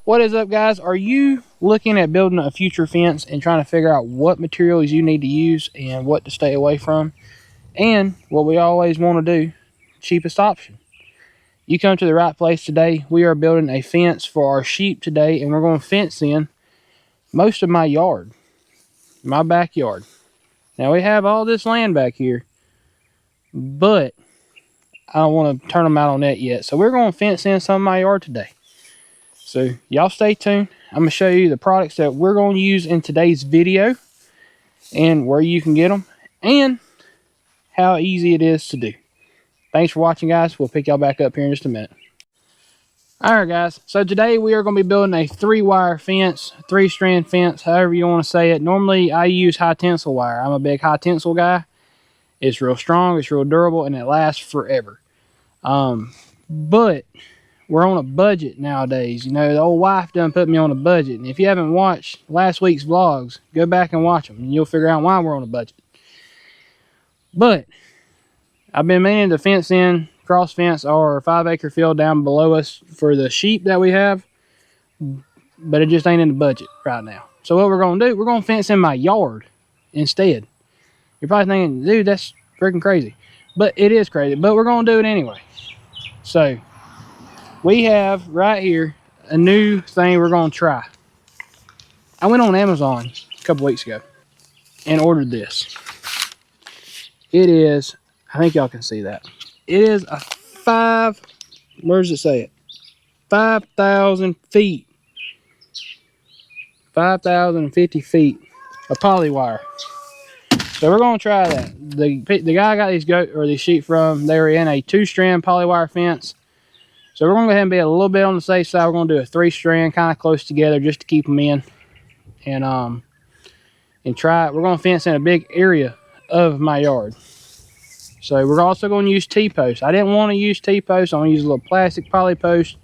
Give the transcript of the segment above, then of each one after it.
What is up, guys? Are you looking at building a future fence and trying to figure out what materials you need to use and what to stay away from? And what we always want to do, cheapest option. You come to the right place today. We are building a fence for our sheep today, and we're going to fence in most of my yard, my backyard. Now, we have all this land back here, but I don't want to turn them out on that yet. So we're going to fence in some of my yard today. So y'all stay tuned. I'm going to show you the products that we're going to use in today's video and where you can get them and how easy it is to do. Thanks for watching, guys. We'll pick y'all back up here in just a minute. All right, guys. So today we are going to be building a 3-wire fence, 3-strand fence, however you want to say it. Normally I use high tensile wire. I'm a big high tensile guy. It's real strong, it's real durable, and it lasts forever. But we're on a budget nowadays. You know, the old wife done put me on a budget. And if you haven't watched last week's vlogs, go back and watch them, and you'll figure out why we're on a budget. But I've been meaning to fence in, cross fence our 5-acre field down below us for the sheep that we have, but it just ain't in the budget right now. So what we're going to do, we're going to fence in my yard instead. You're probably thinking, dude, that's freaking crazy. But it is crazy, but we're going to do it anyway. So we have right here a new thing we're going to try. I went on Amazon a couple weeks ago and ordered this. It is, I think y'all can see that. It is a where does it say it? 5,000 feet. 5,050 feet of poly wire. So we're going to try that. The guy I got these sheep from, they were in a 2-strand poly wire fence. So we're going to go ahead and be a little bit on the safe side. We're going to do a 3-strand kind of close together just to keep them in. And try it. We're going to fence in a big area of my yard. So we're also going to use T-posts. I didn't want to use T-posts. I'm going to use a little plastic poly post.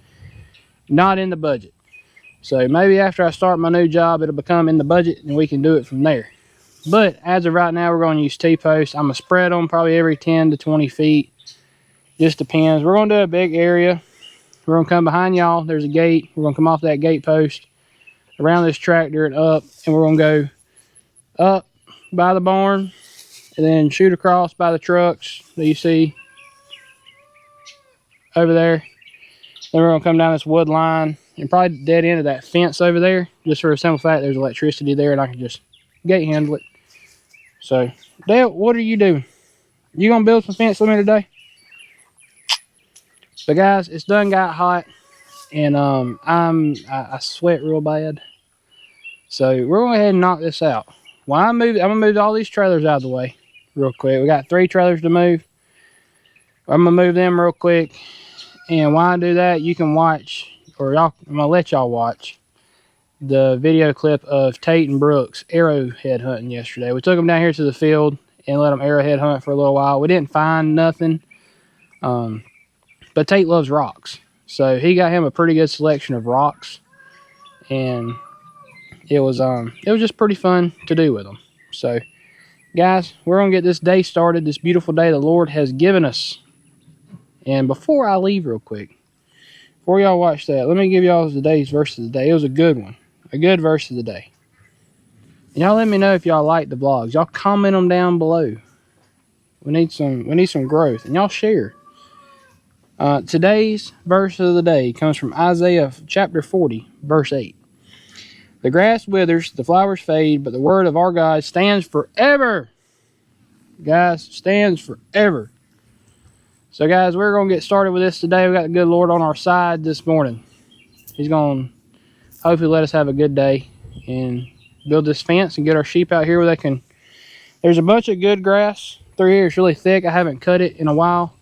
Not in the budget. So maybe after I start my new job, it'll become in the budget and we can do it from there. But as of right now, we're going to use T-posts. I'm going to spread them probably every 10 to 20 feet. Just depends. We're going to do a big area. We're going to come behind y'all. There's a gate. We're going to come off that gate post, around this tractor and up. And we're going to go up by the barn and then shoot across by the trucks that you see over there. Then we're going to come down this wood line and probably dead end of that fence over there. Just for a simple fact, there's electricity there and I can just gate handle it. So, Dale, what are you doing? You going to build some fence with me today? But guys, it's done got hot, and I sweat real bad. So we're going to go ahead and knock this out. While I'm going to move all these trailers out of the way real quick. We got 3 trailers to move. I'm going to move them real quick. And while I do that, you can watch, or I'm going to let y'all watch the video clip of Tate and Brooks arrowhead hunting yesterday. We took them down here to the field and let them arrowhead hunt for a little while. We didn't find nothing. But Tate loves rocks. So he got him a pretty good selection of rocks. And it was just pretty fun to do with them. So, guys, we're going to get this day started, this beautiful day the Lord has given us. And before I leave real quick, before y'all watch that, let me give y'all today's verse of the day. It was a good one. A good verse of the day. And y'all let me know if y'all like the vlogs. Y'all comment them down below. We need some growth. And y'all share. Today's verse of the day comes from Isaiah chapter 40, verse 8. The grass withers, the flowers fade, but the word of our God stands forever. Guys, stands forever. So guys, we're going to get started with this today. We got the good Lord on our side this morning. He's going to hopefully let us have a good day and build this fence and get our sheep out here where they can. There's a bunch of good grass through here. It's really thick. I haven't cut it in a while.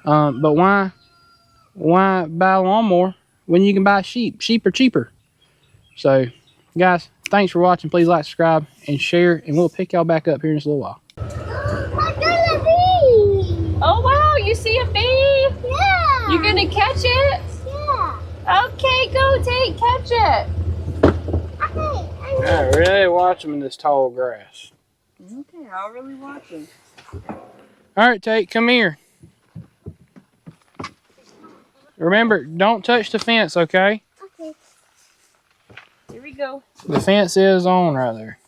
But why buy a lawnmower when you can buy sheep? Sheep are cheaper. So, guys, thanks for watching. Please like, subscribe, and share, and we'll pick y'all back up here in just a little while. I got a bee! Oh, wow, you see a bee? Yeah! You gonna catch it? Yeah! Okay, go Tate, catch it. I really watch them in this tall grass. Okay, I'll really watch them. All right, Tate, come here. Remember, don't touch the fence, okay? Okay. we go. The fence is on right there.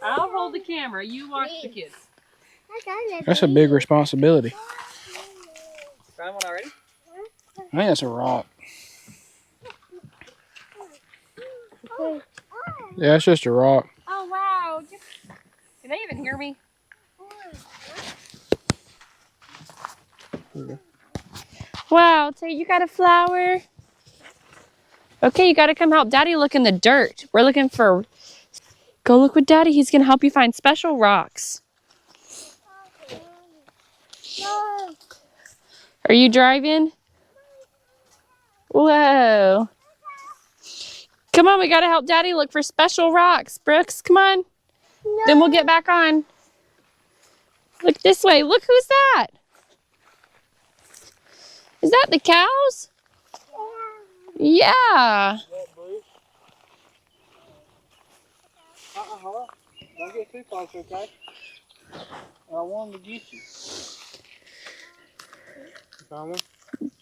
I'll hold the camera. You watch the kids. That's a big responsibility. Found one already? I think that's a rock. Yeah, it's just a rock. Oh, wow. Can they even hear me? Wow, Tate, you got a flower? Okay, you got to come help Daddy look in the dirt. We're looking for... Go look with Daddy. He's going to help you find special rocks. Are you driving? Whoa. Come on, we got to help Daddy look for special rocks. Brooks, come on. No. Then we'll get back on. Look this way. Look who's that. Is that the cows? Yeah. Don't get too close, okay? I wanted to get you. Found one?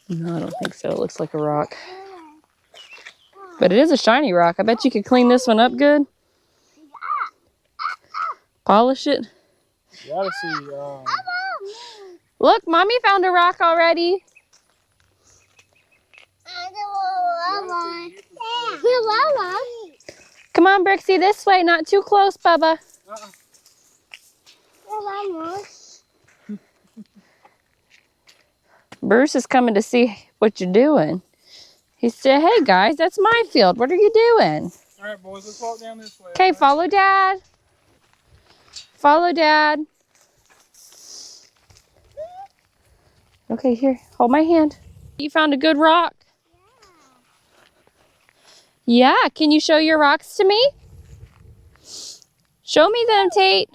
No, I don't think so. It looks like a rock. But it is a shiny rock. I bet you could clean this one up good. Polish it. You gotta see. Look, Mommy found a rock already. Come on, Brixie, this way. Not too close, Bubba. Bruce is coming to see what you're doing. He said, hey, guys, that's my field. What are you doing? All right, boys, let's walk down this way. Okay, follow Dad. Follow Dad. Okay, here, hold my hand. You found a good rock? Yeah, can you show your rocks to me? Show me them, Tate.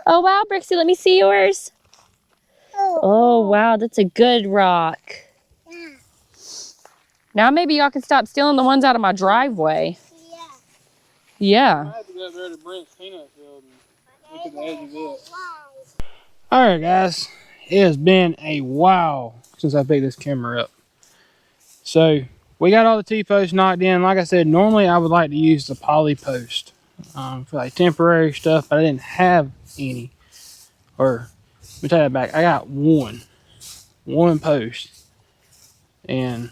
Oh, wow, Brixie, let me see yours. Oh, wow, that's a good rock. Now maybe y'all can stop stealing the ones out of my driveway. Yeah. I have to go up there to Brent's peanut field and look at the edge of it. All right, guys. It has been a while since I picked this camera up. So, we got all the T-posts knocked in. Like I said, normally I would like to use the poly post for like temporary stuff, but I didn't have any. Or, let me take that back. I got one post. And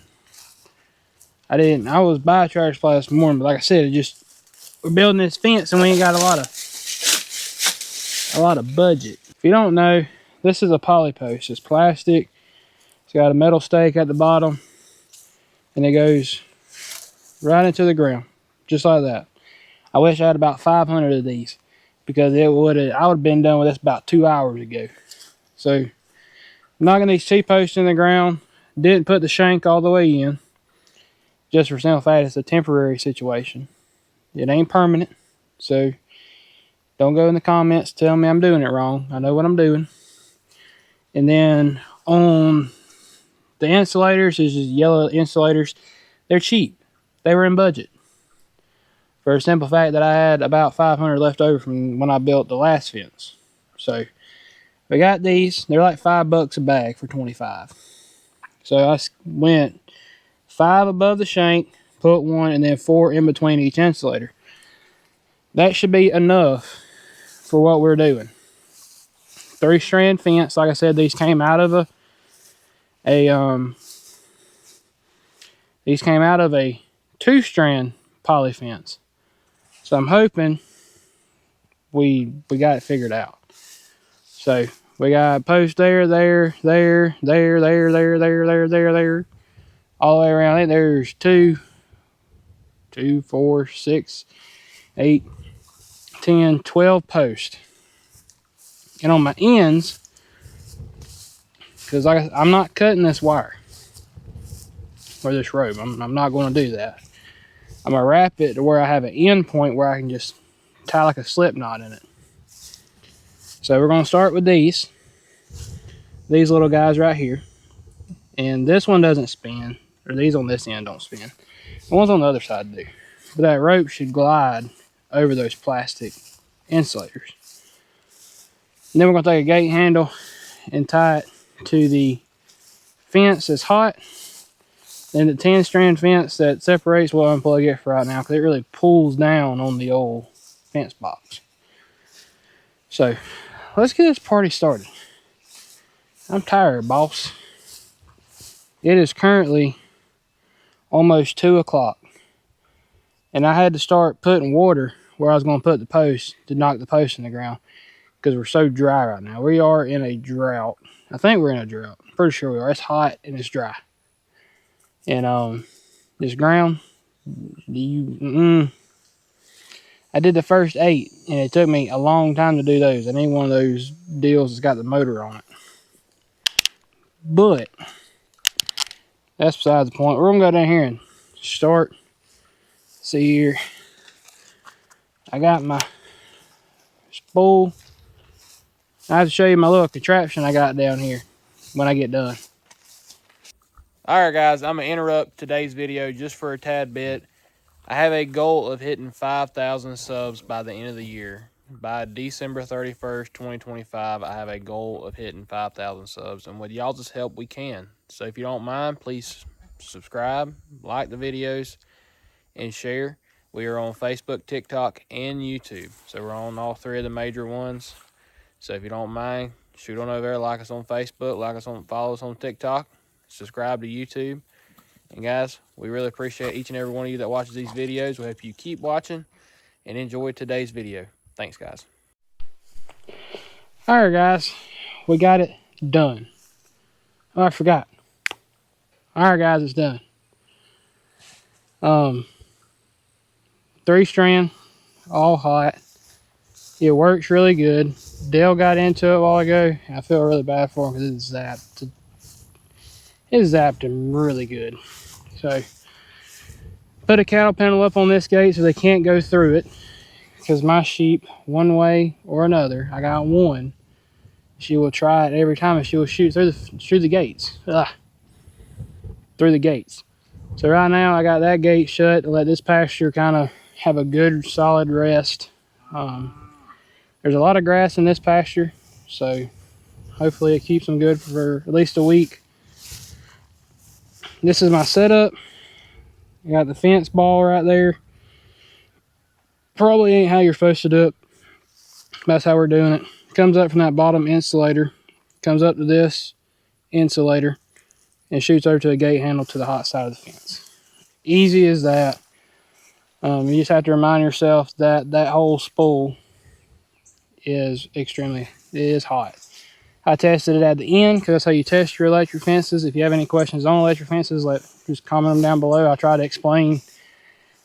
I was by a tractor supply this morning, but like I said, we're building this fence and we ain't got a lot of budget. If you don't know, this is a poly post. It's plastic. It's got a metal stake at the bottom, and it goes right into the ground, just like that. I wish I had about 500 of these, because I would have been done with this about 2 hours ago. So, knocking these T-posts in the ground. Didn't put the shank all the way in, just for simple fact it's a temporary situation. It ain't permanent, so don't go in the comments tell me I'm doing it wrong. I know what I'm doing. And then on the insulators, is just yellow insulators. They're cheap. They were in budget. For a simple fact that I had about 500 left over from when I built the last fence. So we got these. They're like $5 a bag for 25. So I went 5 above the shank, put 1, and then 4 in between each insulator. That should be enough for what we're doing. 3-strand fence. Like I said, these came out of a 2-strand poly fence. So I'm hoping we got it figured out. So we got posts there, all the way around it. There's 2, 4, 6, 8, 10, 12 posts. And on my ends, because I'm not cutting this wire or this rope. I'm not going to do that. I'm going to wrap it to where I have an end point where I can just tie like a slip knot in it. So we're going to start with these little guys right here. And this one doesn't spin, or these on this end don't spin. The ones on the other side do. But that rope should glide over those plastic insulators. And then we're going to take a gate handle and tie it to the fence that's hot. And the 10 strand fence that separates, we'll unplug it for right now because it really pulls down on the old fence box. So let's get this party started. I'm tired, boss. It is currently almost 2 o'clock. And I had to start putting water where I was going to put the post to knock the post in the ground because we're so dry right now. We are in a drought. I think we're in a drought. Pretty sure we are. It's hot and it's dry. And this ground, I did the first 8 and it took me a long time to do those. I need one of those deals that's got the motor on it. But that's besides the point. We're gonna go down here and start. See here, I got my spool. I have to show you my little contraption I got down here when I get done. Alright guys, I'm gonna interrupt today's video just for a tad bit. I have a goal of hitting 5,000 subs by the end of the year. By December 31st, 2025, I have a goal of hitting 5,000 subs. And with y'all's help, we can. So if you don't mind, please subscribe, like the videos, and share. We are on Facebook, TikTok, and YouTube. So we're on all 3 of the major ones. So if you don't mind, shoot on over there, like us on Facebook, follow us on TikTok, subscribe to YouTube. And guys, we really appreciate each and every one of you that watches these videos. We hope you keep watching and enjoy today's video. Thanks, guys. All right, guys, we got it done. Oh, I forgot. All right, guys, it's done. 3 strand, all hot. It works really good. Dale got into it a while ago. I feel really bad for him because it zapped him really good. So put a cattle panel up on this gate so they can't go through it, because my sheep, one way or another, I got one, she will try it every time and she will shoot through the gates. Through the gates. So right now I got that gate shut to let this pasture kind of have a good solid rest. There's a lot of grass in this pasture, so hopefully it keeps them good for at least a week. This is my setup. I got the fence ball right there. Probably ain't how you're supposed to do it. That's how we're doing it. Comes up from that bottom insulator, comes up to this insulator, and shoots over to a gate handle to the hot side of the fence. Easy as that. You just have to remind yourself that that whole spool is hot. I tested it at the end because that's how you test your electric fences. If you have any questions on electric fences, just comment them down below. I'll try to explain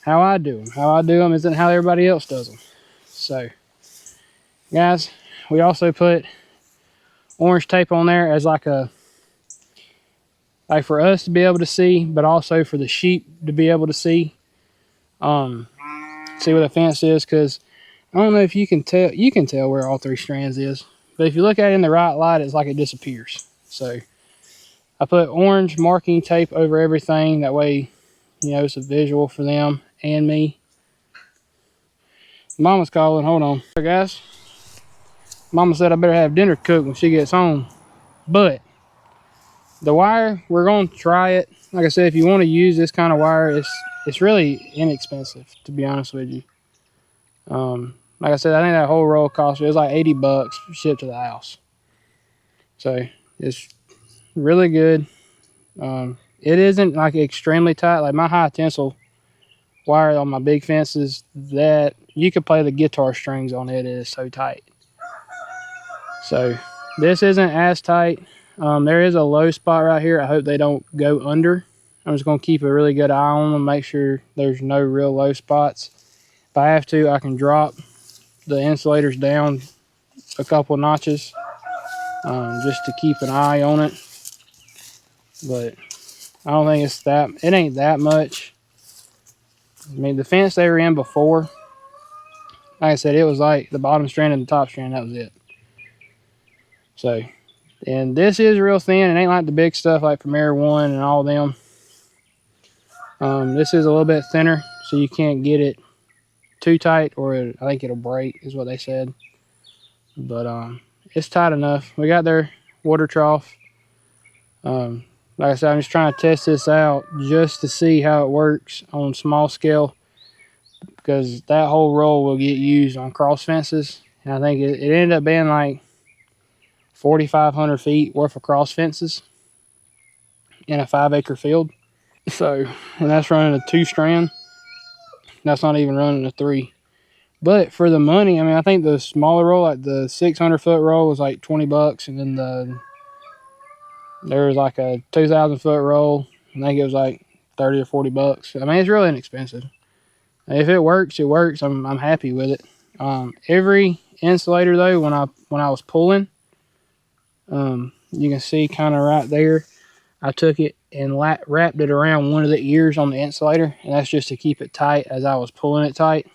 how I do them. How I do them isn't how everybody else does them. So, guys, we also put orange tape on there as like for us to be able to see, but also for the sheep to be able to see. See where the fence is, because I don't know if you can tell. You can tell where all 3 strands is. But if you look at it in the right light, it's like it disappears. So I put orange marking tape over everything. That way, it's a visual for them and me. Mama's calling. Hold on. Hey guys. Mama said I better have dinner cooked when she gets home. But the wire, we're going to try it. Like I said, if you want to use this kind of wire, it's really inexpensive, to be honest with you. Like I said, I think that whole roll cost, it was like $80 shipped to the house. So it's really good. It isn't like extremely tight. Like my high tensile wire on my big fences, that you could play the guitar strings on it. It is so tight. So this isn't as tight. There is a low spot right here. I hope they don't go under. I'm just going to keep a really good eye on them, make sure there's no real low spots. If I have to, I can drop the insulators down a couple notches just to keep an eye on it. But I don't think it ain't that much. I mean, the fence they were in before, like I said, it was like the bottom strand and the top strand, that was it. So, and this is real thin. It ain't like the big stuff like Premier One and all them. This is a little bit thinner, so you can't get it too tight, or I think it'll break, is what they said. But it's tight enough. We got their water trough. Like I said, I'm just trying to test this out just to see how it works on small scale, because that whole roll will get used on cross fences. And I think it ended up being like 4,500 feet worth of cross fences in a 5-acre field. So, and that's running a 2-strand. That's not even running a 3. But for the money, I mean, I think the smaller roll, like the 600-foot roll, was like $20, and then there was like a 2,000-foot roll. I think it was like $30 or $40. I mean, it's really inexpensive. If it works, it works. I'm happy with it. Every insulator though, when I was pulling, you can see kind of right there, I took it and wrapped it around one of the ears on the insulator, and that's just to keep it tight as I was pulling it tight.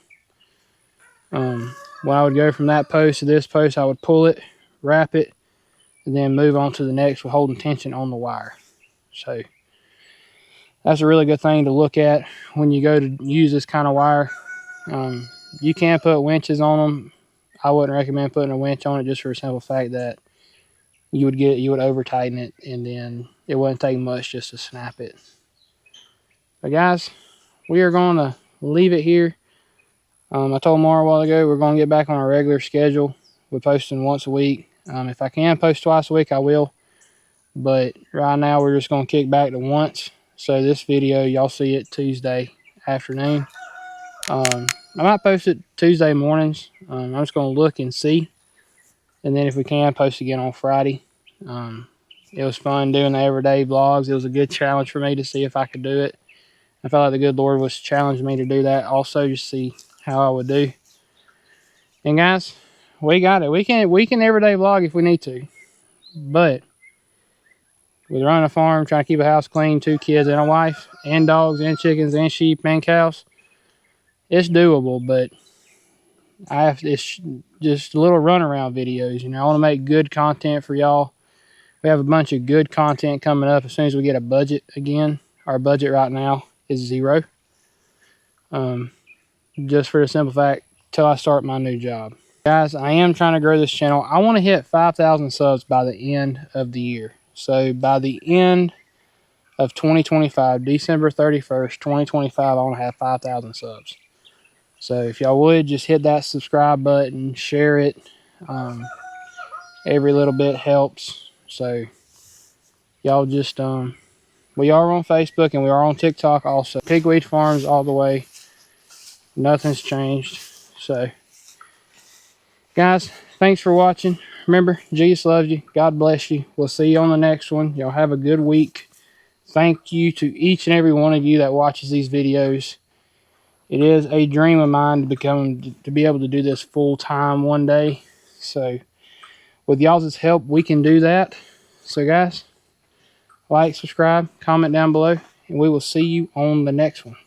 When I would go from that post to this post, I would pull it, wrap it, and then move on to the next with holding tension on the wire. So that's a really good thing to look at when you go to use this kind of wire. You can put winches on them. I wouldn't recommend putting a winch on it, just for a simple fact that you would over tighten it, and then it wouldn't take much just to snap it. But guys, we are going to leave it here. I told Mara a while ago we're going to get back on our regular schedule. We're posting once a week. If I can post twice a week, I will. But right now we're just going to kick back to once. So this video, y'all see it Tuesday afternoon. I might post it Tuesday mornings. I'm just going to look and see. And then if we can, post again on Friday. It was fun doing the everyday vlogs. It was a good challenge for me to see if I could do it. I felt like the good Lord was challenging me to do that also, just to see how I would do. And guys, we got it. We can everyday vlog if we need to. But with running a farm, trying to keep a house clean, 2 kids and a wife, and dogs and chickens and sheep and cows, it's doable. But it's just little runaround videos. You know, I want to make good content for y'all. We have a bunch of good content coming up as soon as we get a budget again. Our budget right now is 0. Just for the simple fact, till I start my new job. Guys, I am trying to grow this channel. I want to hit 5,000 subs by the end of the year. So by the end of 2025, December 31st, 2025, I want to have 5,000 subs. So if y'all would, just hit that subscribe button, share it. Every little bit helps. So y'all just, we are on Facebook and we are on TikTok also. Pigweed Farms all the way. Nothing's changed. So guys, thanks for watching. Remember, Jesus loves you. God bless you. We'll see you on the next one. Y'all have a good week. Thank you to each and every one of you that watches these videos. It is a dream of mine to be able to do this full time one day. So with y'all's help, we can do that. So guys, like, subscribe, comment down below, and we will see you on the next one.